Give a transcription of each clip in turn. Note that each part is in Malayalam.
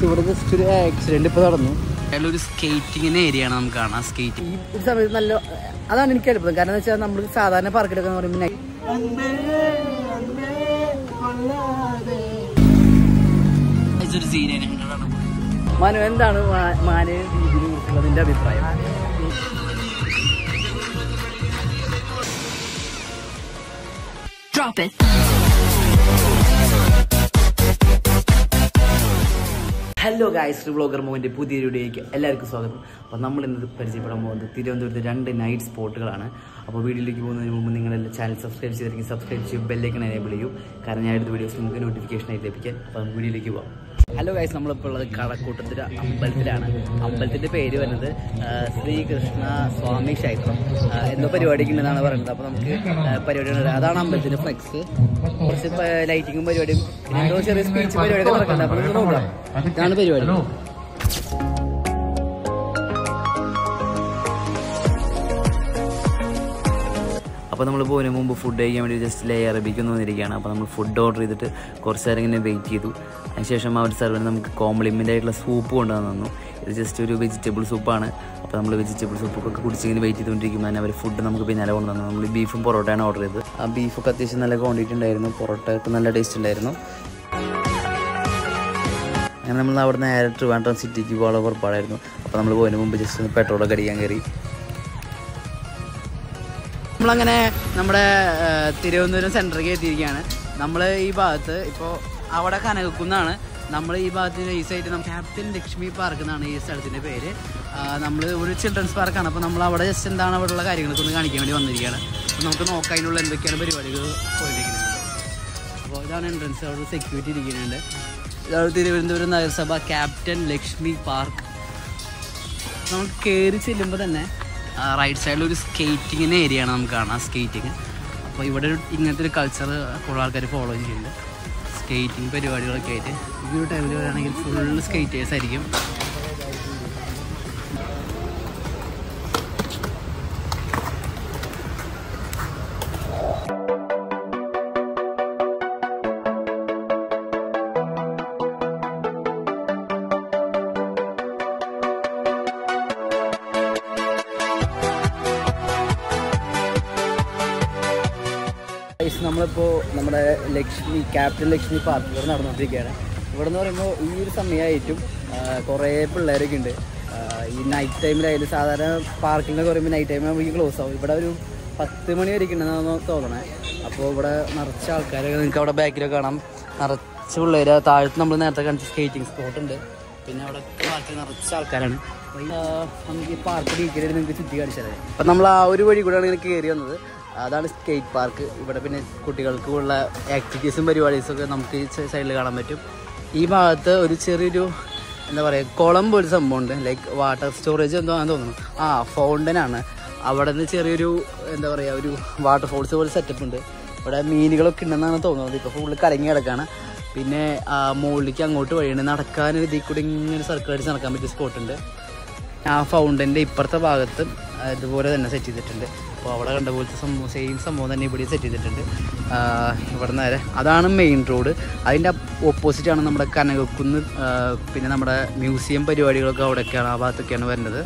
ഇവിടെ ജസ്റ്റ് ഒരു ആക്സിഡന്റ് ഇപ്പോൾ നടന്നു. ഒരു സ്കേറ്റിങ്ങിന് ഏരിയ ആണ് നമുക്ക് കാണാം. സ്കേറ്റിംഗ് ഈ ഒരു സമയത്ത് നല്ല അതാണ് എനിക്ക് എളുപ്പം. കാരണം എന്ന് വെച്ചാൽ നമ്മൾ സാധാരണ പാർക്കിലൊക്കെ എന്ന് പറയുമ്പോൾ മനു എന്താണ് മാനെ ഇതിന്റെ അഭിപ്രായം? Drop it. Hello guys, vlogger മോൻ്റെ പുതിയൊരു വീഡിയോയ്ക്ക് എല്ലാവർക്കും സ്വാഗതം. അപ്പോൾ നമ്മൾ ഇന്ന് പരിചയപ്പെടാൻ പോകുന്നത് തിരുവനന്തപുരത്ത് 2 നൈറ്റ് സ്പോട്ടുകളാണ്. അപ്പോൾ വീഡിയോയിലേക്ക് പോകുന്നതിന് മുമ്പ് നിങ്ങളെല്ലാം ചാനൽ സബ്സ്ക്രൈബ് ചെയ്തിരിക്കും. സബ്സ്ക്രൈബ് ചെയ്യും, ബെല്ലൈക്കൺ എനേബിൾ ചെയ്യും. കാരണം ഞാൻ എടുത്ത വീഡിയോസ് നിങ്ങൾക്ക് നോട്ടിഫിക്കേഷനായിട്ട് ലഭിക്കാൻ. അപ്പോൾ നമുക്ക് വീഡിയോയിലേക്ക് പോകാം. ഹലോ ഗായ്സ്, നമ്മളിപ്പോൾ ഉള്ളത് കഴക്കൂട്ടത്തിൽ അമ്പലത്തിലാണ്. അമ്പലത്തിൻ്റെ പേര് വരുന്നത് ശ്രീകൃഷ്ണ സ്വാമി ക്ഷേത്രം. എന്തോ പരിപാടിക്ക് ഉണ്ടെന്നാണ് പറയുന്നത്. അപ്പോൾ നമുക്ക് പരിപാടികളുണ്ട്. അതാണ് അമ്പലത്തിൻ്റെ ഫ്ലെക്സ്. കുറച്ച് ലൈറ്റിങ്ങും പരിപാടിയും പിന്നെ എന്തോ ചെറിയ സ്പീച്ച് പരിപാടിയൊക്കെ നടക്കുന്നുണ്ട്. അപ്പോൾ നമുക്ക് നോക്കാം. ഇതാണ് പരിപാടി. അപ്പോൾ നമ്മൾ പോകുന്നതിന് മുമ്പ് ഫുഡ് കഴിക്കാൻ വേണ്ടി ജസ്റ്റ് അറബിക്ക് വന്നിരിക്കുകയാണ്. അപ്പോൾ നമ്മൾ ഫുഡ് ഓർഡർ ചെയ്തിട്ട് കുറച്ച് നേരം ഇങ്ങനെ വെയിറ്റ് ചെയ്തു. അതിനുശേഷം അവർ സർവീന് നമുക്ക് കോംപ്ലിമെൻ്റ് ആയിട്ടുള്ള സൂപ്പ് കൊണ്ടുവന്ന് തന്നു. ഇത് ജസ്റ്റ് ഒരു വെജിറ്റബിൾ സൂപ്പാണ്. അപ്പോൾ നമ്മൾ വെജിറ്റബിൾ സൂപ്പൊക്കെ കുടിച്ചിങ്ങനെ വെയിറ്റ് ചെയ്തുകൊണ്ടിരിക്കുമ്പോൾ തന്നെ അവർ ഫുഡ് നമുക്ക് പിന്നാലെ കൊണ്ടുവന്നു. നമ്മൾ ബീഫും പൊറോട്ടയാണ് ഓർഡർ ചെയ്തത്. ആ ബീഫൊക്കെ അത്യാവശ്യം നല്ല ക്വാണ്ടിറ്റി ഉണ്ടായിരുന്നു. പൊറോട്ടയൊക്കെ നല്ല ടേസ്റ്റ് ഉണ്ടായിരുന്നു. അങ്ങനെ നമ്മൾ അവിടെ നിന്ന് നേരെ ട്രിവാൻഡ്രം സിറ്റിക്ക് പോകാനുള്ള പുറപ്പാടായിരുന്നു. അപ്പോൾ നമ്മൾ പോയതിന് മുമ്പ് ജസ്റ്റ് ഒന്ന് പെട്രോളൊക്കെ അടിക്കാൻ കയറി. നമ്മളങ്ങനെ നമ്മുടെ തിരുവനന്തപുരം സെൻറ്ററിലേക്ക് എത്തിയിരിക്കുകയാണ്. നമ്മൾ ഈ ഭാഗത്ത് ഇപ്പോൾ അവിടെ കനകക്കുന്നാണ്. നമ്മൾ ഈ ഭാഗത്തിന് ഈ സൈഡ് നമ്മൾ ക്യാപ്റ്റൻ ലക്ഷ്മി പാർക്ക് എന്നാണ് ഈ സ്ഥലത്തിൻ്റെ പേര്. നമ്മൾ ഒരു ചിൽഡ്രൻസ് പാർക്കാണ്. അപ്പോൾ നമ്മൾ അവിടെ ജസ്റ്റ് എന്താണ് അവിടെയുള്ള കാര്യങ്ങളൊക്കെ ഒന്ന് കാണിക്കാൻ വേണ്ടി വന്നിരിക്കുകയാണ്. അപ്പോൾ നമുക്ക് നോക്കാം അതിനുള്ള എന്തൊക്കെയാണ് പരിപാടികൾ പോയിരിക്കുന്നത്. അപ്പോൾ ഇതാണ് എൻട്രൻസ്. അവിടെ സെക്യൂരിറ്റി ഇരിക്കുന്നുണ്ട്. ഇതാണ് തിരുവനന്തപുരം നഗരസഭ ക്യാപ്റ്റൻ ലക്ഷ്മി പാർക്ക്. നമുക്ക് കയറി ചെല്ലുമ്പോൾ തന്നെ റൈറ്റ് സൈഡിൽ ഒരു സ്കേറ്റിങ്ങിന് ഏരിയ ആണ് നമുക്ക് കാണാം. സ്കേറ്റിങ്. അപ്പോൾ ഇവിടെ ഇങ്ങനത്തെ ഒരു കൾച്ചർ കൂടുതൽ ആൾക്കാർ ഫോളോ ചെയ്യുന്നുണ്ട്. സ്കേറ്റിംഗ് പരിപാടികളൊക്കെ ആയിട്ട് ഈ ഒരു ടൈമിൽ വരികയാണെങ്കിൽ ഫുള്ള് സ്കേറ്റേഴ്സ് ആയിരിക്കും. നമ്മളിപ്പോൾ നമ്മുടെ ക്യാപ്റ്റൻ ലക്ഷ്മി പാർക്കിലൂടെ നടന്നുകൊണ്ടിരിക്കുകയാണ്. ഇവിടെ എന്ന് പറയുമ്പോൾ ഈ ഒരു സമയമായിട്ടും കുറേ പിള്ളേരൊക്കെ ഉണ്ട്. ഈ നൈറ്റ് ടൈമിലായാലും സാധാരണ പാർക്കിങ്ങൊക്കെ പറയുമ്പോൾ നൈറ്റ് ടൈം ആകുമ്പോൾ ക്ലോസ് ആവും. ഇവിടെ ഒരു 10 മണി വരെ ഉണ്ടെന്നാണ് തോന്നണേ. അപ്പോൾ ഇവിടെ നിറച്ച ആൾക്കാരൊക്കെ നിങ്ങൾക്ക് അവിടെ ബാക്കിലൊക്കെ കാണാം. നിറച്ച് പിള്ളേർ. താഴത്ത് നമ്മൾ നേരത്തെ കാണിച്ച സ്കേറ്റിംഗ് സ്പോട്ടുണ്ട്. പിന്നെ അവിടെ പാർക്കിൽ നിറച്ച ആൾക്കാരാണ്. നമുക്ക് ഈ പാർക്ക് ഡീറ്റെയിൽ നിങ്ങൾക്ക് ചുറ്റി കാണിച്ചത്. അപ്പം നമ്മൾ ആ ഒരു വഴി കൂടെയാണ് ഇങ്ങനെ കയറി വന്നത്. അതാണ് സ്കേറ്റ് പാർക്ക്. ഇവിടെ പിന്നെ കുട്ടികൾക്ക് ഉള്ള ആക്ടിവിറ്റീസും പരിപാടീസൊക്കെ നമുക്ക് ഈ സൈഡിൽ കാണാൻ പറ്റും. ഈ ഭാഗത്ത് ഒരു ചെറിയൊരു എന്താ പറയുക കുളം പോലെ സംഭവമുണ്ട്. ലൈക്ക് വാട്ടർ സ്റ്റോറേജ് എന്തോ ആണെന്ന് തോന്നുന്നു. ഫൗണ്ടനാണ്. അവിടെ നിന്ന് ചെറിയൊരു എന്താ പറയുക ഒരു വാട്ടർ ഫോൾസ് പോലെ സെറ്റപ്പ് ഉണ്ട്. ഇവിടെ മീനുകളൊക്കെ ഉണ്ടെന്നാണ് തോന്നുന്നത്. ഇപ്പോൾ ഫുള്ള് കലങ്ങി കിടക്കുകയാണ്. പിന്നെ മുകളിലേക്ക് അങ്ങോട്ട് വഴിയുണ്ട്. നടക്കാനൊരു ഇതിൽ കൂടി ഇങ്ങനെ സർക്കിൾ അടിച്ച് നടക്കാൻ പറ്റിയ സ്പോട്ടുണ്ട്. ആ ഫൗണ്ടൻ്റെ ഇപ്പുറത്തെ ഭാഗത്ത് ഇതുപോലെ തന്നെ സെറ്റ് ചെയ്തിട്ടുണ്ട്. അപ്പോൾ അവിടെ കണ്ട പോലത്തെ സെയിം സംഭവം തന്നെ ഇവിടെ സെറ്റ് ചെയ്തിട്ടുണ്ട്. ഇവിടെ നേരെ അതാണ് മെയിൻ റോഡ്. അതിൻ്റെ ഓപ്പോസിറ്റാണ് നമ്മുടെ കനകക്കുന്ന്. പിന്നെ നമ്മുടെ മ്യൂസിയം പരിപാടികളൊക്കെ അവിടെയൊക്കെയാണ്, ആ ഭാഗത്തൊക്കെയാണ് വരുന്നത്.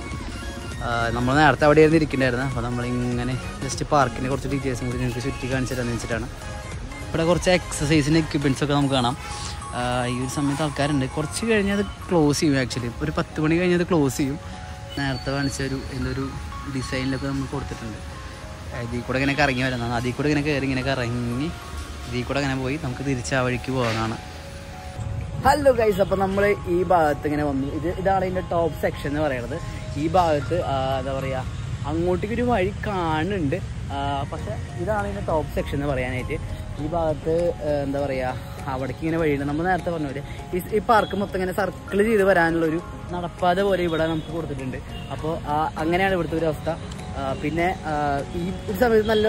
നമ്മൾ നേരത്തെ അവിടെയായിരുന്നു ഇരിക്കേണ്ടായിരുന്നു. അപ്പോൾ നമ്മളിങ്ങനെ ജസ്റ്റ് പാർക്കിൻ്റെ കുറച്ച് ഡീറ്റെയിൽസും കൂടി നിങ്ങൾക്ക് ചുറ്റി കാണിച്ചു തരാമെന്ന് വെച്ചിട്ടാണ്. ഇവിടെ കുറച്ച് എക്സസൈസിൻ്റെ എക്യുപ്മെൻറ്റ്സൊക്കെ നമുക്ക് കാണാം. ഈ ഒരു സമയത്ത് ആൾക്കാരുണ്ട്. കുറച്ച് കഴിഞ്ഞാൽ അത് ക്ലോസ് ചെയ്യും. ആക്ച്വലി ഒരു 10 മണി കഴിഞ്ഞാൽ അത് ക്ലോസ് ചെയ്യും. നേരത്തെ കാണിച്ച എന്തൊരു ഡിസൈനിലൊക്കെ നമ്മൾ കൊടുത്തിട്ടുണ്ട്. ഇതിൽ കൂടെ ഇങ്ങനെ കറങ്ങി വരുന്നതാണ്. അതിൽ കൂടെ ഇങ്ങനെ കയറി ഇങ്ങനെ കറങ്ങി ഇതിൽ കൂടെ ഇങ്ങനെ പോയി നമുക്ക് തിരിച്ച് ആ വഴിക്ക് പോകാനാണ്. ഹലോ ഗൈസ്, അപ്പോൾ നമ്മൾ ഈ ഭാഗത്ത് ഇങ്ങനെ വന്നു. ഇതാണ് ഇതിൻ്റെ ടോപ്പ് സെക്ഷൻ എന്ന് പറയുന്നത്. ഈ ഭാഗത്ത് എന്താ പറയുക അങ്ങോട്ടേക്കൊരു വഴി കാണുന്നുണ്ട്. പക്ഷെ ഇതാണ് ഇതിൻ്റെ ടോപ്പ് സെക്ഷൻ എന്ന് പറയാനായിട്ട്. ഈ ഭാഗത്ത് എന്താ പറയുക അവിടേക്ക് ഇങ്ങനെ വഴിയുണ്ട്. നമ്മൾ നേരത്തെ പറഞ്ഞ പോലെ ഈ പാർക്ക് മൊത്തം ഇങ്ങനെ സർക്കിൾ ചെയ്ത് വരാനുള്ളൊരു നടപ്പാത പോലെ ഇവിടെ നമുക്ക് കൊടുത്തിട്ടുണ്ട്. അപ്പോൾ അങ്ങനെയാണ് ഇവിടുത്തെ ഒരു അവസ്ഥ. പിന്നെ ഈ ഒരു സമയത്ത് നല്ല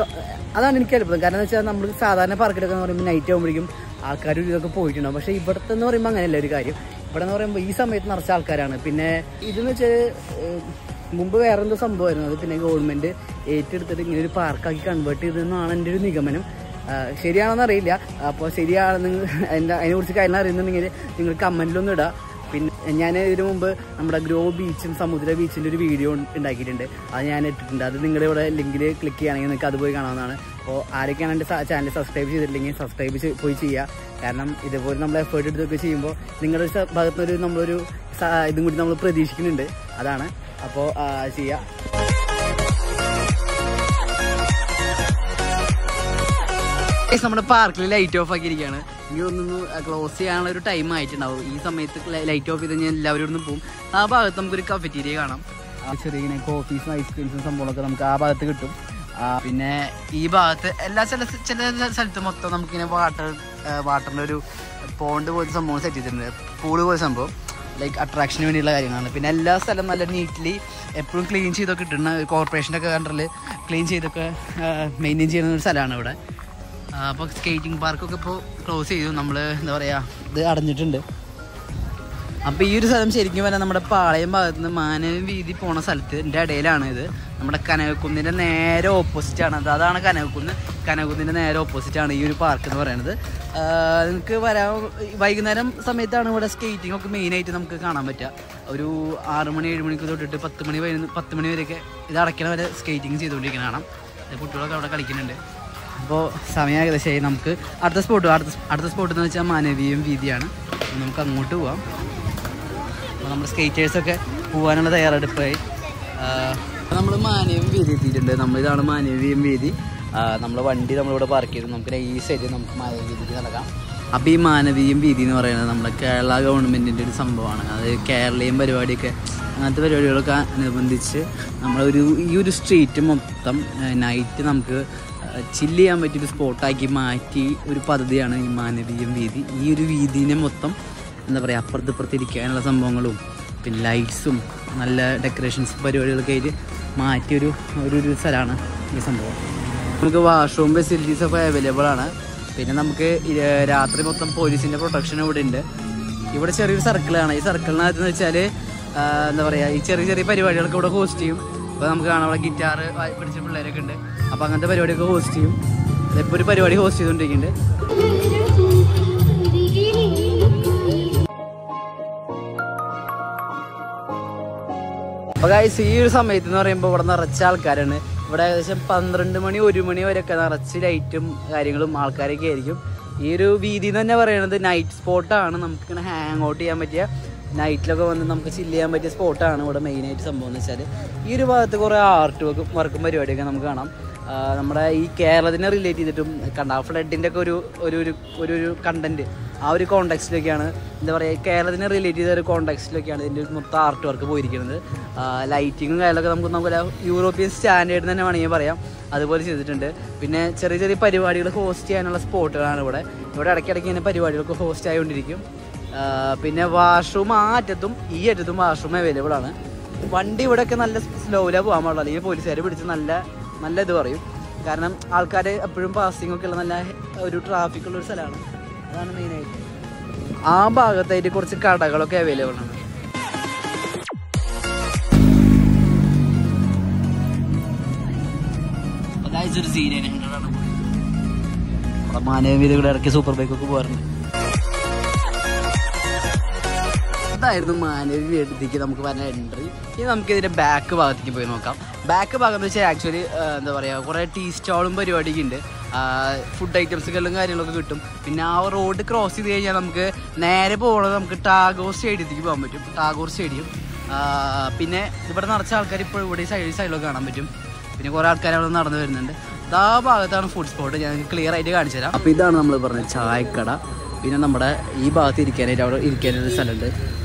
അതാണ് എനിക്ക് എളുപ്പം. കാരണം എന്ന് വെച്ചാൽ നമ്മൾ സാധാരണ പാർക്കിലൊക്കെ എന്ന് പറയുമ്പോൾ നൈറ്റ് ആകുമ്പോഴേക്കും ആൾക്കാർ ഇതൊക്കെ പോയിട്ടുണ്ടാവും. പക്ഷേ ഇവിടുത്തെ എന്ന് പറയുമ്പോൾ അങ്ങനെയല്ല ഒരു കാര്യം. ഇവിടെ എന്ന് പറയുമ്പോൾ ഈ സമയത്ത് നിറച്ച ആൾക്കാരാണ്. പിന്നെ ഇതെന്ന് വെച്ചാൽ മുമ്പ് വേറെ എന്തോ സംഭവമായിരുന്നു. അത് പിന്നെ ഗവൺമെൻറ് ഏറ്റെടുത്തിട്ട് ഇങ്ങനെ ഒരു പാർക്കാക്കി കൺവേർട്ട് ചെയ്തതെന്നാണ് എൻ്റെ ഒരു നിഗമനം. ശരിയാണെന്ന് അറിയില്ല. അപ്പോൾ ശരിയാണെന്ന് അതിനെക്കുറിച്ച് കാര്യങ്ങൾ അറിയുന്നുണ്ടെങ്കിൽ നിങ്ങൾ കമൻറ്റിലൊന്നും ഇടുക. പിന്നെ ഞാൻ ഇതിനു മുമ്പ് നമ്മുടെ ഗ്രോ ബീച്ചും സമുദ്ര ബീച്ചിൻ്റെ ഒരു വീഡിയോ ഉണ്ടാക്കിയിട്ടുണ്ട്. അത് ഞാൻ ഇട്ടിട്ടുണ്ട്. അത് നിങ്ങളുടെ ഇവിടെ ലിങ്കിൽ ക്ലിക്ക് ചെയ്യുകയാണെങ്കിൽ നിങ്ങൾക്ക് അത് പോയി കാണാവുന്നതാണ്. അപ്പോൾ ആരൊക്കെയാണ് എൻ്റെ ചാനൽ സബ്സ്ക്രൈബ് ചെയ്തിട്ടില്ലെങ്കിൽ സബ്സ്ക്രൈബ് പോയി ചെയ്യുക. കാരണം ഇതുപോലെ നമ്മൾ എഫേർട്ട് എടുത്തൊക്കെ ചെയ്യുമ്പോൾ നിങ്ങളുടെ ഭാഗത്തുനിന്നൊരു നമ്മളൊരു ഇതും കൂടി നമ്മൾ പ്രതീക്ഷിക്കുന്നുണ്ട്. അതാണ്. അപ്പോൾ ചെയ്യാം. നമ്മുടെ പാർക്കിൽ ലൈറ്റ് ഓഫ് ആക്കിയിരിക്കുകയാണ്. ഇനി ഒന്നൊന്ന് ക്ലോസ് ചെയ്യാനുള്ള ഒരു ടൈം ആയിട്ടുണ്ടാവും. ഈ സമയത്ത് ലൈറ്റ് ഓഫ് ചെയ്ത് കഴിഞ്ഞാൽ എല്ലാവരും ഒന്നും പോകും. ആ ഭാഗത്ത് നമുക്കൊരു കഫറ്റീരിയ കാണാം. ചെറിയ ഇങ്ങനെ കോഫീസും ഐസ്ക്രീംസും സംഭവങ്ങളൊക്കെ നമുക്ക് ആ ഭാഗത്ത് കിട്ടും. പിന്നെ ഈ ഭാഗത്ത് ചില സ്ഥലത്ത് മൊത്തം നമുക്കിങ്ങനെ വാട്ടറിൻ്റെ ഒരു പോണ്ട് പോലത്തെ സംഭവം സെറ്റ് ചെയ്തിട്ടുണ്ട്. പൂള് പോലെ സംഭവം ലൈക്ക് അട്രാക്ഷന് വേണ്ടിയുള്ള കാര്യങ്ങളാണ്. പിന്നെ എല്ലാ സ്ഥലം നല്ല നീറ്റ്ലി എപ്പോഴും ക്ലീൻ ചെയ്തൊക്കെ ഇട്ടിട്ടുണ്ട്. കോർപ്പറേഷൻ്റെ ഒക്കെ കണ്ടറിൽ ക്ലീൻ ചെയ്തൊക്കെ മെയിൻറ്റെയിൻ ചെയ്യുന്ന ഒരു സ്ഥലമാണ് ഇവിടെ. അപ്പോൾ സ്കേറ്റിംഗ് പാർക്കൊക്കെ ഇപ്പോൾ ക്ലോസ് ചെയ്തു. നമ്മൾ എന്താ പറയുക, ഇത് അടഞ്ഞിട്ടുണ്ട്. അപ്പോൾ ഈ ഒരു സ്ഥലം ശരിക്കും പറഞ്ഞാൽ നമ്മുടെ പാളയം ഭാഗത്ത് നിന്ന് മാനവ വീതി പോണ സ്ഥലത്തിൻ്റെ ഇടയിലാണ്. ഇത് നമ്മുടെ കനകക്കുന്നിൻ്റെ നേരെ ഓപ്പോസിറ്റാണ്. അതാണ് കനകക്കുന്നിൻ്റെ നേരെ ഓപ്പോസിറ്റാണ് ഈ ഒരു പാർക്ക് എന്ന് പറയുന്നത്. നിങ്ങൾക്ക് വൈകുന്നേരം സമയത്താണ് ഇവിടെ സ്കേറ്റിംഗ് ഒക്കെ മെയിനായിട്ട് നമുക്ക് കാണാൻ പറ്റുക. ഒരു 6 മണി 7 മണിക്ക് തൊട്ടിട്ട് 10 മണി വരെയൊക്കെ ഇത് അടയ്ക്കണ വരെ സ്കേറ്റിംഗ് ചെയ്തുകൊണ്ടിരിക്കുന്ന കാണാം. കുട്ടികളൊക്കെ അവിടെ കളിക്കുന്നുണ്ട്. അപ്പോൾ സമയം ഏകദേശമായി. നമുക്ക് അടുത്ത സ്പോട്ട് എന്ന് വെച്ചാൽ മാനവീയം വീതിയാണ്. നമുക്ക് അങ്ങോട്ട് പോവാം. അപ്പോൾ നമ്മുടെ സ്കേറ്റേഴ്സൊക്കെ പോകാനുള്ള തയ്യാറെടുപ്പായി. നമ്മൾ മാനവീയം വീതി എത്തിയിട്ടുണ്ട്. ഇതാണ് മാനവീയം വീതി. നമ്മൾ വണ്ടി നമ്മളിവിടെ പാർക്ക് ചെയ്തു. നമുക്ക് നൈസായിട്ട് നമുക്ക് മാനവീയം വീതിക്ക് നടക്കാം. അപ്പോൾ ഈ മാനവീയം വീതി എന്ന് പറയുന്നത് നമ്മുടെ കേരള ഗവൺമെൻറ്റിൻ്റെ ഒരു സംഭവമാണ്. അത് കേരളീയം പരിപാടിയൊക്കെ അങ്ങനത്തെ പരിപാടികളൊക്കെ അനുബന്ധിച്ച് ഈ ഒരു സ്ട്രീറ്റ് മൊത്തം നൈറ്റ് നമുക്ക് ചില്ല് ചെയ്യാൻ പറ്റിയൊരു സ്പോട്ടാക്കി മാറ്റി ഒരു പദ്ധതിയാണ് ഈ മാനവീയം വീതി. ഈ ഒരു വീതിനെ മൊത്തം എന്താ പറയുക, അപ്പുറത്തിരിക്കാനുള്ള സംഭവങ്ങളും പിന്നെ ലൈറ്റ്സും നല്ല ഡെക്കറേഷൻസ് പരിപാടികളൊക്കെ ആയിട്ട് മാറ്റിയൊരു സ്ഥലമാണ് ഈ സംഭവം. നമുക്ക് വാഷ്റൂം ഫെസിലിറ്റീസൊക്കെ അവൈലബിൾ ആണ്. പിന്നെ നമുക്ക് രാത്രി മൊത്തം പോലീസിൻ്റെ പ്രൊട്ടക്ഷൻ ഇവിടെ ഉണ്ട്. ഇവിടെ ചെറിയൊരു സർക്കിളാണ്. ഈ സർക്കിളിനകത്തെന്ന് വെച്ചാൽ എന്താ പറയുക, ഈ ചെറിയ പരിപാടികളൊക്കെ ഇവിടെ ഹോസ്റ്റ് ചെയ്യും. അപ്പോൾ നമുക്ക് കാണാം അവിടെ ഗിറ്റാർ പിടിച്ച പിള്ളേരൊക്കെ ഉണ്ട്. അപ്പോൾ അങ്ങനത്തെ പരിപാടിയൊക്കെ ഹോസ്റ്റ് ചെയ്യും. ഇതിപ്പോൾ ഒരു പരിപാടി ഹോസ്റ്റ് ചെയ്തുകൊണ്ടിരിക്കുന്നുണ്ട്. അപ്പോൾ ഗൈസ് ഈ ഒരു സമയത്ത് എന്ന് പറയുമ്പോൾ ഇവിടെ നിറച്ച ആൾക്കാരാണ്. ഇവിടെ ഏകദേശം 12 മണി 1 മണി വരെയൊക്കെ നിറച്ച് ലൈറ്റും കാര്യങ്ങളും ആൾക്കാരൊക്കെ ആയിരിക്കും. ഈ ഒരു വീതി എന്ന് തന്നെ പറയുന്നത് നൈറ്റ് സ്പോട്ടാണ്. നമുക്കിങ്ങനെ ഹാങ് ഔട്ട് ചെയ്യാൻ പറ്റിയ, നൈറ്റിലൊക്കെ വന്ന് നമുക്ക് ചില്ല് ചെയ്യാൻ പറ്റിയ സ്പോട്ടാണ് ഇവിടെ മെയിനായിട്ട് സംഭവം എന്ന് വെച്ചാൽ. ഈ ഒരു ഭാഗത്ത് കുറേ ആർട്ട് വർക്കും പരിപാടിയൊക്കെ നമുക്ക് കാണാം. നമ്മുടെ ഈ കേരളത്തിനെ റിലേറ്റ് ചെയ്തിട്ടും ഫ്ലഡിൻ്റെ ഒക്കെ ഒരു കണ്ടന്റ് ആ ഒരു കോണ്ടെക്സ്റ്റിലൊക്കെയാണ്, എന്താ പറയുക, കേരളത്തിനെ റിലേറ്റ് ചെയ്ത ഒരു കോണ്ടെക്സ്റ്റിലൊക്കെയാണ് ഇതിൻ്റെ മൊത്തം ആർട്ട് വർക്ക് പോയിരിക്കുന്നത്. ലൈറ്റിങ്ങും കാര്യങ്ങളൊക്കെ നമുക്ക് യൂറോപ്യൻ സ്റ്റാൻഡേർഡ് തന്നെ വേണമെങ്കിൽ പറയാം, അതുപോലെ ചെയ്തിട്ടുണ്ട്. പിന്നെ ചെറിയ പരിപാടികൾ ഹോസ്റ്റ് ചെയ്യാനുള്ള സ്പോട്ടുകളാണ് ഇവിടെ. ഇടയ്ക്കിടയ്ക്ക് ഇങ്ങനെ പരിപാടികളൊക്കെ ഹോസ്റ്റ് ആയിക്കൊണ്ടിരിക്കും. പിന്നെ വാഷ്റൂം ആ അറ്റത്തും ഈ അറ്റത്തും വാഷ്റൂം അവൈലബിൾ ആണ്. വണ്ടി ഇവിടെയൊക്കെ നല്ല സ്ലോയിലാണ് പോകാൻ പാടുള്ളൂ, അല്ലെങ്കിൽ പോലീസുകാർ പിടിച്ച് നല്ല ഇത് പറയും. കാരണം ആൾക്കാർ എപ്പോഴും പാസിംഗ് ഒക്കെ ഉള്ള നല്ല ഒരു ട്രാഫിക് ഉള്ളൊരു സ്ഥലമാണ്. അതാണ് മെയിനായിട്ട്. ആ ഭാഗത്തായിട്ട് കുറച്ച് കടകളൊക്കെ അവൈലബിൾ ആണ്. ഒരു സീനിയർ മാനവീതികളുടെ ഇടയ്ക്ക് സൂപ്പർ ബൈക്കൊക്കെ പോകാറുണ്ട്. അതായിരുന്നു മാനവി വീട്ടിലേക്ക് നമുക്ക് പറഞ്ഞ എൻട്രി. ഇനി നമുക്ക് ഇതിൻ്റെ ബാക്ക് ഭാഗത്തേക്ക് പോയി നോക്കാം. ബാക്ക് ഭാഗം എന്ന് വെച്ചാൽ ആക്ച്വലി എന്താ പറയുക, കുറേ ടീ സ്റ്റാളും പരിപാടിയൊക്കെ ഉണ്ട്. ഫുഡ് ഐറ്റംസുകളും കാര്യങ്ങളൊക്കെ കിട്ടും. പിന്നെ ആ റോഡ് ക്രോസ് ചെയ്ത് കഴിഞ്ഞാൽ നമുക്ക് നേരെ പോകുന്നത് നമുക്ക് ടാഗോർ സ്റ്റേഡിയത്തേക്ക് പോകാൻ പറ്റും. ടാഗോർ സ്റ്റേഡിയം. പിന്നെ ഇവിടെ നിറച്ച ആൾക്കാർ ഇപ്പോൾ ഇവിടെ സൈഡിലൊക്കെ കാണാൻ പറ്റും. പിന്നെ കുറേ ആൾക്കാർ അവിടെ നടന്നു വരുന്നുണ്ട്. ആ ഭാഗത്താണ് ഫുഡ് സ്പോട്ട്. ഞാൻ ക്ലിയർ ആയിട്ട് കാണിച്ചു തരാം. അപ്പോൾ ഇതാണ് നമ്മൾ പറഞ്ഞത് ചായക്കട. പിന്നെ നമ്മുടെ ഈ ഭാഗത്ത് അവിടെ ഇരിക്കാനൊരു സ്ഥലമുണ്ട്.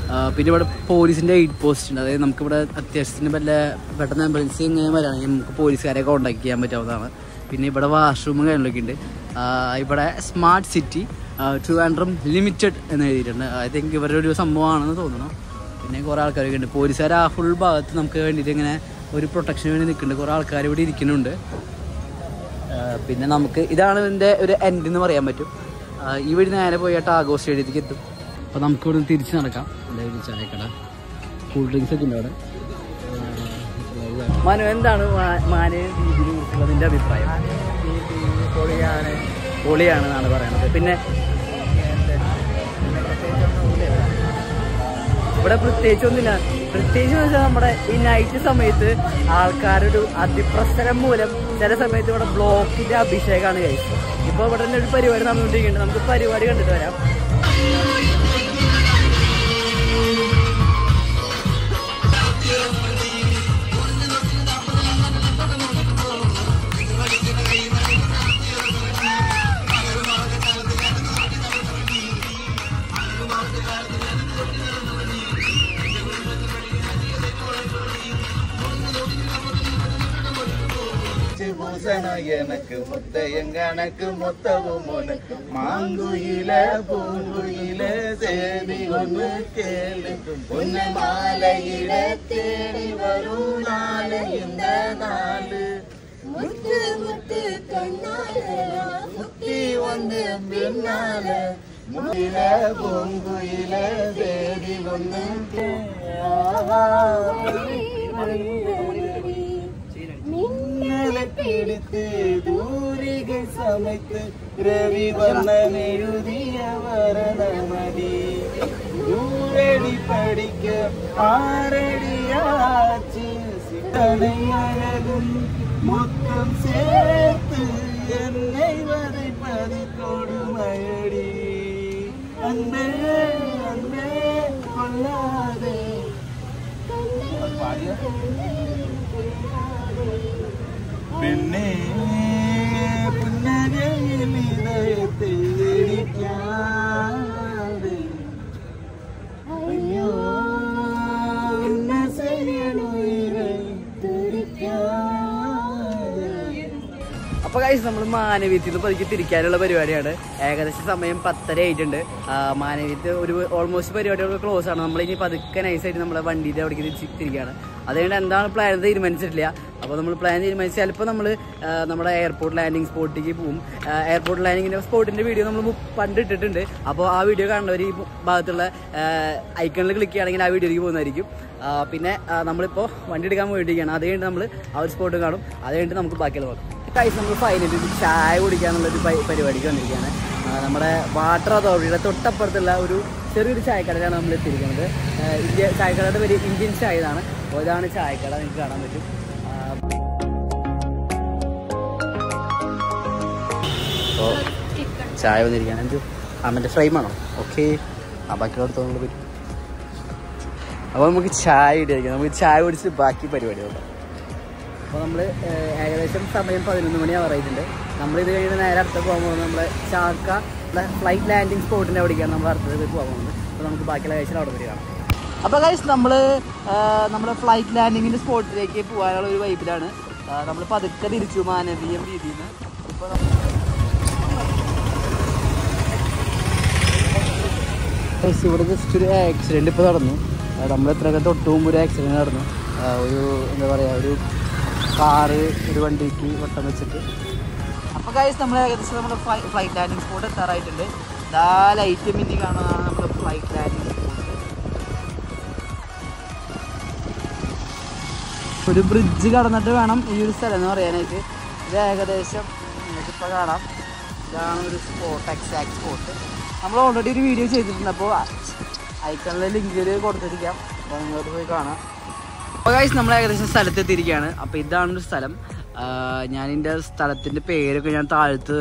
പിന്നെ ഇവിടെ പോലീസിൻ്റെ എയ്ഡ് പോസ്റ്റ് ഉണ്ട്. അതായത് നമുക്കിവിടെ അത്യാവശ്യത്തിന് പെട്ടെന്ന് എമർജൻസി ഇങ്ങനെ വരാണെങ്കിൽ നമുക്ക് പോലീസുകാരെ കോൺടാക്ട് ചെയ്യാൻ പറ്റാവുന്നതാണ്. പിന്നെ ഇവിടെ വാഷ്റൂമും കാര്യങ്ങളൊക്കെ ഉണ്ട്. ഇവിടെ സ്മാർട്ട് സിറ്റി ട്രിവാൻഡ്രം ലിമിറ്റഡ് എന്ന് എഴുതിയിട്ടുണ്ട്. ഐ തിങ്ക് ഇവരുടെ ഒരു സംഭവമാണെന്ന് തോന്നുന്നു. പിന്നെ കുറേ ആൾക്കാരൊക്കെ ഉണ്ട്. പോലീസുകാർ ആ ഫുൾ ഭാഗത്ത് നമുക്ക് വേണ്ടിയിട്ട് ഇങ്ങനെ ഒരു പ്രൊട്ടക്ഷന് വേണ്ടി നിൽക്കുന്നുണ്ട്. കുറേ ആൾക്കാർ ഇവിടെ ഇരിക്കുന്നുണ്ട്. പിന്നെ നമുക്ക് ഇതാണ് ഇതിൻ്റെ ഒരു എൻഡ് എന്ന് പറയാൻ പറ്റും. ഈ വഴി നേരെ പോയി ടാഗോർ സ്റ്റേഡിയത്തേക്ക് എത്തും. അപ്പോൾ നമുക്കിവിടെ തിരിച്ച് നടക്കാം. അതായത് ചായക്കട, കൂൾ ഡ്രിങ്ക്സ് ഒക്കെ ഉണ്ട് അവിടെ. മനു, എന്താണ് മാനവീയ രീതിയെ കുറിച്ചുള്ള നിൻ്റെ അഭിപ്രായം? പൊളിയാണെന്നാണ് പറയുന്നത്. പിന്നെ ഇവിടെ പ്രത്യേകിച്ചൊന്നുമില്ല. പ്രത്യേകിച്ച് വെച്ചാൽ നമ്മുടെ ഈ നൈറ്റ് സമയത്ത് ആൾക്കാരൊരു അതിപ്രസരം മൂലം ചില സമയത്ത് ഇവിടെ ബ്ലോക്കിന്റെ അഭിഷേകമാണ് കഴിച്ചത്. ഇപ്പോൾ ഇവിടെ തന്നെ ഒരു പരിപാടി നടന്നുകൊണ്ടിരിക്കുന്നുണ്ട്. നമുക്ക് പരിപാടി കണ്ടിട്ട് വരാം. எனக்கு முத்தையன் கணக்கு மொத்தவும் உனக்கு மாங்குயில பூங்குயில சேதி ஒன்று கேளு உன்னை மாலையிட தேடி வரும் நாளை இந்த நாளு முத்து முத்து கண்ணால முத்தி வந்து பின்னால முயில பூங்குயில சேதி ஒன்று பிடித்து தூரிகை சமைத்து ரவி வண்ணன் எழுதிய வரணமதி தூரடி படிக்க ஆரடியாச்சு சித்தனை அழகும் மொத்தம் சேர்த்து என்னை வதைப்பது கொடுமையடி அன்பே அன்பே கொள்ளாதே പെണ്ണേ പുന്നകയിൽ ഇതയത്തെ ഇടിക്കാതെ അയ്യോ എന്നെ ശരിയണുയിരെ തിരിക്കാതെ. അപ്പോൾ ഗൈസ് നമ്മൾ മാനവീയത്തിൽ നിന്ന് പതുക്കി തിരിക്കാനുള്ള പരിപാടിയാണ്. ഏകദേശം സമയം 10:30 ആയിട്ടുണ്ട്. മാനവീയത്ത് ഒരു ഓൾമോസ്റ്റ് പരിപാടികളൊക്കെ ക്ലോസ് ആണ്. നമ്മളിനി പതുക്കെ നൈസായിട്ട് നമ്മളെ വണ്ടിയുടെ അവിടേക്ക് തിരിക്കുകയാണ്. അതുകൊണ്ട് എന്താണ് പ്ലാൻ തീരുമാനിച്ചിട്ടില്ല. അപ്പോൾ നമ്മൾ പ്ലാൻ തീരുമാനിച്ച് ചിലപ്പോൾ നമ്മൾ നമ്മുടെ എയർപോർട്ട് ലാൻഡിങ് സ്പോട്ടിലേക്ക് പോകും. എയർപോർട്ട് ലാൻഡിങ്ങിൻ്റെ സ്പോട്ടിൻ്റെ വീഡിയോ നമ്മൾ പണ്ട് ഇട്ടിട്ടുണ്ട്. അപ്പോൾ ആ വീഡിയോ കാണുന്നവർ ഈ ഭാഗത്തുള്ള ഐക്കണിൽ ക്ലിക്ക് ചെയ്യുകയാണെങ്കിൽ ആ വീഡിയോയിലേക്ക് പോകുന്നതായിരിക്കും. പിന്നെ നമ്മളിപ്പോൾ വണ്ടി എടുക്കാൻ പോയിട്ടിരിക്കുകയാണ്. അത് കഴിഞ്ഞിട്ട് നമ്മൾ ആ ഒരു സ്പോട്ട് കാണും. അത് കഴിഞ്ഞിട്ട് നമുക്ക് ബാക്കിയുള്ള നോക്കാം. കഴിച്ച് നമ്മൾ ഫൈനലി ചായ കുടിക്കാനുള്ളൊരു പരിപാടിക്ക് വന്നിരിക്കുകയാണ്. നമ്മുടെ വാട്ടർ അതോറിറ്റിയുടെ തൊട്ടപ്പുറത്തുള്ള ഒരു ചെറിയൊരു ചായക്കടയിലാണ് നമ്മൾ എത്തിയിരിക്കുന്നത്. ചായക്കടയുടെ പേര് ഇന്ത്യൻ ചായ എന്നാണ്. അപ്പോൾ ഇതാണ് ചായക്കട, നിങ്ങൾക്ക് കാണാൻ പറ്റും. അപ്പോൾ ചായ വന്നിരിക്കുകയാണ്. എന്ത് മറ്റേ ഫ്രെയിമാണോ? ഓക്കെ, ആ ബാക്കിയുള്ള തോന്നുന്നത് പറ്റും. അപ്പോൾ നമുക്ക് ചായ ഇട്ടിരിക്കാം. നമുക്ക് ചായ കുടിച്ച് ബാക്കി പരിപാടി നോക്കാം. അപ്പോൾ നമ്മൾ ഏകദേശം സമയം 11 മണി ആവാറായിട്ടുണ്ട്. നമ്മളിത് കഴിഞ്ഞ് നേരെ അടുത്ത് പോകാൻ പോകുന്നത് നമ്മുടെ ചാക്ക ഫ്ലൈറ്റ് ലാൻഡിങ് സ്പോട്ടിൻ്റെ അവിടേക്കാണ് നമ്മൾ അടുത്തത് പോകാൻ പോകുന്നത്. അപ്പോൾ നമുക്ക് ബാക്കിയുള്ള കാഴ്ചകൾ അവിടെ വരികയാണ്. അപ്പോൾ ഗൈസ് നമ്മൾ നമ്മുടെ ഫ്ലൈറ്റ് ലാൻഡിങ്ങിൻ്റെ സ്പോട്ടിലേക്ക് പോകാനുള്ള ഒരു വൈബിലാണ്. നമ്മൾ പതുക്കെ തിരിച്ചു മാനവീയം രീതിയിൽ നിന്ന്. ഇപ്പോൾ ഇവിടെ ജസ്റ്റ് ഒരു ആക്സിഡൻറ്റ് ഇപ്പോൾ നടന്നു. നമ്മൾ എത്രയൊക്കെ തൊട്ട് മുമ്പ് ഒരു ആക്സിഡൻറ്റ് നടന്നു. ഒരു എന്താ പറയുക, ഒരു കാറ് ഒരു വണ്ടിക്ക് വട്ടം വെച്ചിട്ട്. അപ്പോൾ ഗൈസ് നമ്മൾ ഏകദേശം നമ്മുടെ ഫ്ലൈറ്റ് ലാൻഡിങ് സ്പോട്ട് എത്താറായിട്ടുണ്ട്. ഇതാ ലൈറ്റ് മിന്നി കാണുന്നതാണ് നമ്മുടെ ഫ്ലൈറ്റ് ലാൻഡിങ് സ്പോട്ട്. ഒരു ബ്രിഡ്ജ് കടന്നിട്ട് വേണം ഈ ഒരു സ്ഥലം എന്ന് പറയാനായിട്ട്. ഇത് ഏകദേശം നിങ്ങൾക്കിപ്പോൾ കാണാം. ഇതാണ് ഒരു സ്പോട്ട്, എക്സാക്ട് സ്പോട്ട്. നമ്മൾ ഓൾറെഡി ഒരു വീഡിയോ ചെയ്തിട്ടുണ്ട്. അപ്പോൾ ഐക്കണിലെ ലിങ്കിൽ കൊടുത്തിരിക്കാം. അപ്പോൾ നിങ്ങളത് പോയി കാണാം. അപ്പോൾ ഗൈസ് നമ്മൾ ഏകദേശം സ്ഥലത്തെത്തിയിരിക്കുകയാണ്. അപ്പോൾ ഇതാണൊരു സ്ഥലം. ഞാനിൻ്റെ സ്ഥലത്തിൻ്റെ പേരൊക്കെ ഞാൻ താഴത്ത്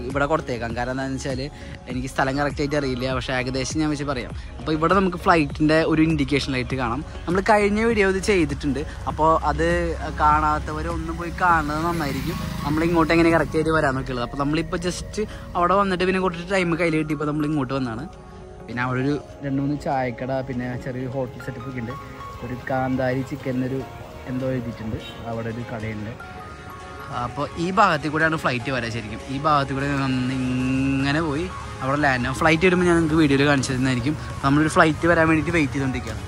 ഇവിടെ കൊടുത്തേക്കാം. കാരണം എന്താണെന്ന് വെച്ചാൽ എനിക്ക് സ്ഥലം കറക്റ്റായിട്ട് അറിയില്ല. പക്ഷേ ഏകദേശം ഞാൻ വെച്ച് പറയാം. അപ്പോൾ ഇവിടെ നമുക്ക് ഫ്ലൈറ്റിൻ്റെ ഒരു ഇൻഡിക്കേഷൻ ലൈറ്റ് കാണാം. നമ്മൾ കഴിഞ്ഞ വീഡിയോ ഇത് ചെയ്തിട്ടുണ്ട്. അപ്പോൾ അത് കാണാത്തവരൊന്നും പോയി കാണുന്നത് നന്നായിരിക്കും. നമ്മളിങ്ങോട്ട് എങ്ങനെ കറക്റ്റായിട്ട് വരാമെന്നൊക്കെയുള്ളത്. അപ്പോൾ നമ്മളിപ്പോൾ ജസ്റ്റ് അവിടെ വന്നിട്ട് പിന്നെ കുറച്ച് ടൈം കയ്യിൽ കിട്ടിയപ്പോൾ നമ്മൾ ഇങ്ങോട്ട് വന്നതാണ്. പിന്നെ അവിടെ ഒരു 2-3 ചായക്കട, പിന്നെ ചെറിയൊരു ഹോട്ടൽ സെറ്റപ്പ് ഒക്കെ ഉണ്ട്. ഒരു കാന്താരി ചിക്കൻ എന്നൊരു എന്തോ എഴുതിയിട്ടുണ്ട്. അവിടെ ഒരു കടയുണ്ട്. അപ്പോൾ ഈ ഭാഗത്തിൽ കൂടെയാണ് ഫ്ലൈറ്റ് വരാൻ. ശരിക്കും ഈ ഭാഗത്തിൽ കൂടെ ഇങ്ങനെ പോയി അവിടെ ലാൻഡ് ആവും. ഫ്ലൈറ്റ് വരുമ്പോൾ ഞാൻ നിങ്ങൾക്ക് വീഡിയോയിൽ കാണിച്ചു തരുന്നതായിരിക്കും. നമ്മളൊരു ഫ്ലൈറ്റ് വരാൻ വേണ്ടിയിട്ട് വെയിറ്റ് ചെയ്തുകൊണ്ടിരിക്കുകയാണ്.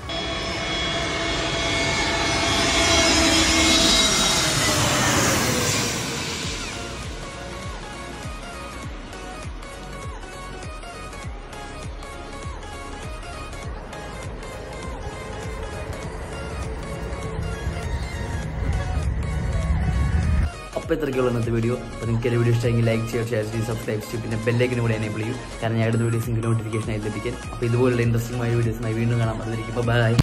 അപ്പോൾ ഇത്രയ്ക്കുള്ള ഇന്നത്തെ വീഡിയോ. അപ്പോൾ നിങ്ങൾക്ക് എൻ്റെ വീഡിയോ ഇഷ്ടമെങ്കിൽ ലൈക്ക് ചെയ്യുക, ഷെയർ ചെയ്യുക, സബ്സ്ക്രൈബ് ചെയ്യുക, പിന്നെ ബെല്ലൈക്കിന് കൂടെ എനേബിൾ ചെയ്യും. കാരണം ഞാൻ ഇടുന്ന വീഡിയോസ് നിങ്ങൾക്ക് നോട്ടിഫിക്കേഷൻ ആയി ലഭിക്കാൻ. അപ്പോൾ ഇതുപോലുള്ള ഇൻട്രസ്റ്റിംഗ് ആയ വീഡിയോസുമായി വീണ്ടും കാണാം. അതിലേക്ക് ബൈ.